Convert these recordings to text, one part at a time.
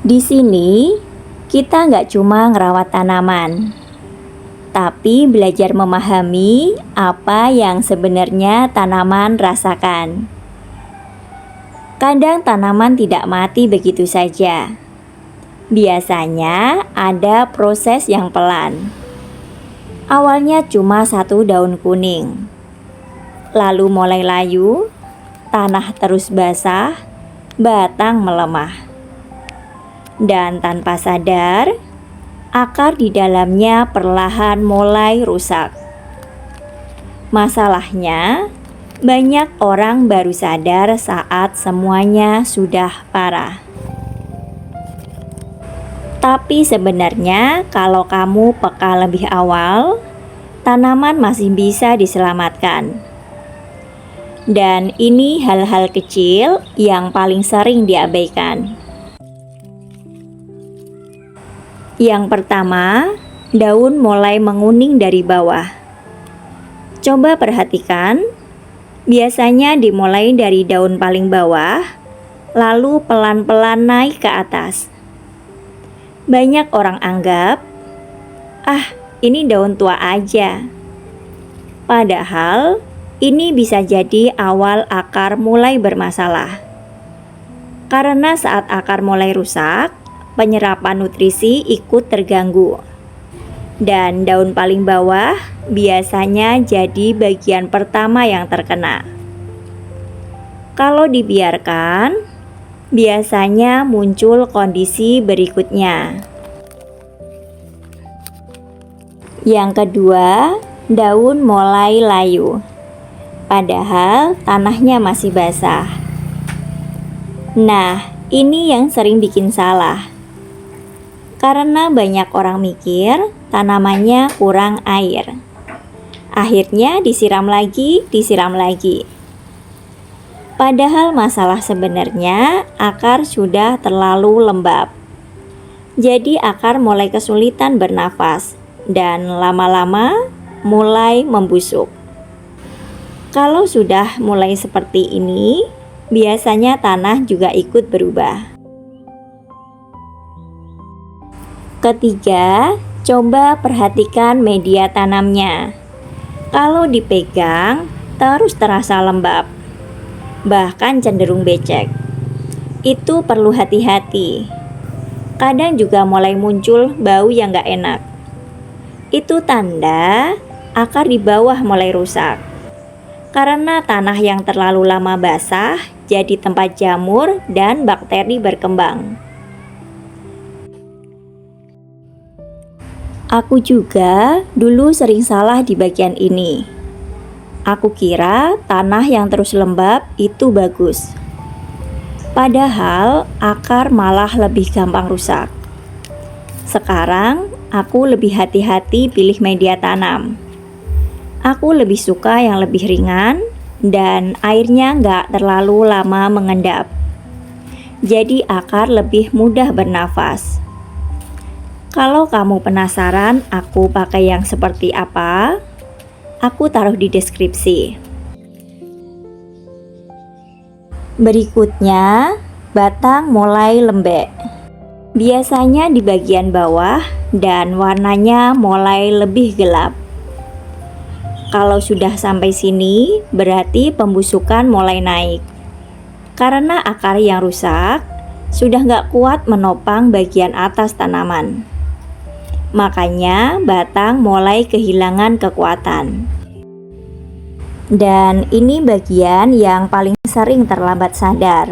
Di sini, kita nggak cuma ngerawat tanaman, tapi belajar memahami apa yang sebenarnya tanaman rasakan. Kadang tanaman tidak mati begitu saja. Biasanya ada proses yang pelan. Awalnya cuma satu daun kuning, lalu mulai layu, tanah terus basah, batang melemah. Dan tanpa sadar, akar di dalamnya perlahan mulai rusak. Masalahnya, banyak orang baru sadar saat semuanya sudah parah. Tapi sebenarnya kalau kamu peka lebih awal, tanaman masih bisa diselamatkan. Dan ini hal-hal kecil yang paling sering diabaikan. Yang pertama, daun mulai menguning dari bawah. Coba perhatikan, biasanya dimulai dari daun paling bawah, lalu pelan-pelan naik ke atas. Banyak orang anggap, ini daun tua aja. Padahal, ini bisa jadi awal akar mulai bermasalah. Karena saat akar mulai rusak, penyerapan nutrisi ikut terganggu. Dan daun paling bawah biasanya jadi bagian pertama yang terkena. Kalau dibiarkan, biasanya muncul kondisi berikutnya. Yang kedua, daun mulai layu. Padahal tanahnya masih basah. Nah, ini yang sering bikin salah. Karena banyak orang mikir tanamannya kurang air. Akhirnya disiram lagi. Padahal masalah sebenarnya akar sudah terlalu lembab. Jadi akar mulai kesulitan bernafas dan lama-lama mulai membusuk. Kalau sudah mulai seperti ini, biasanya tanah juga ikut berubah. Ketiga, coba perhatikan media tanamnya. Kalau dipegang, terus terasa lembab, bahkan cenderung becek. Itu perlu hati-hati. Kadang juga mulai muncul bau yang gak enak. Itu tanda akar di bawah mulai rusak. Karena tanah yang terlalu lama basah jadi tempat jamur dan bakteri berkembang. Aku juga dulu sering salah di bagian ini. Aku kira tanah yang terus lembab itu bagus. Padahal akar malah lebih gampang rusak. Sekarang aku lebih hati-hati pilih media tanam. Aku lebih suka yang lebih ringan dan airnya nggak terlalu lama mengendap. Jadi akar lebih mudah bernafas. Kalau kamu penasaran aku pakai yang seperti apa, aku taruh di deskripsi. Berikutnya, batang mulai lembek. Biasanya di bagian bawah dan warnanya mulai lebih gelap. Kalau sudah sampai sini, berarti pembusukan mulai naik. Karena akar yang rusak sudah nggak kuat menopang bagian atas tanaman. Makanya batang mulai kehilangan kekuatan. Dan ini bagian yang paling sering terlambat sadar.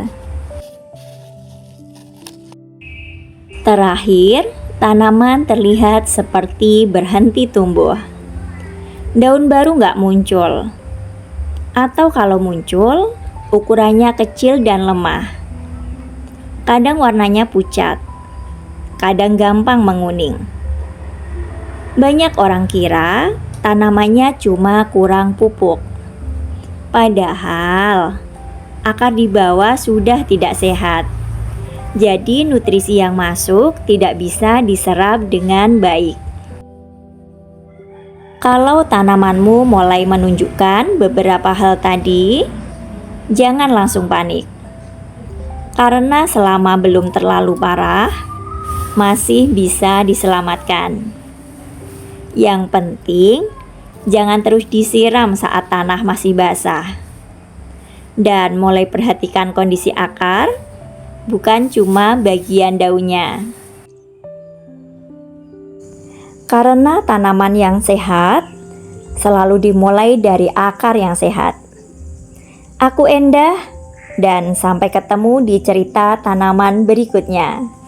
Terakhir, tanaman terlihat seperti berhenti tumbuh. Daun baru nggak muncul. Atau kalau muncul, ukurannya kecil dan lemah. Kadang warnanya pucat. Kadang gampang menguning. Banyak orang kira tanamannya cuma kurang pupuk. Padahal akar di bawah sudah tidak sehat. Jadi nutrisi yang masuk tidak bisa diserap dengan baik. Kalau tanamanmu mulai menunjukkan beberapa hal tadi, jangan langsung panik. karena selama belum terlalu parah, masih bisa diselamatkan. Yang penting, jangan terus disiram saat tanah masih basah. Dan mulai perhatikan kondisi akar, bukan cuma bagian daunnya. Karena tanaman yang sehat selalu dimulai dari akar yang sehat. Aku Endah, dan sampai ketemu di cerita tanaman berikutnya.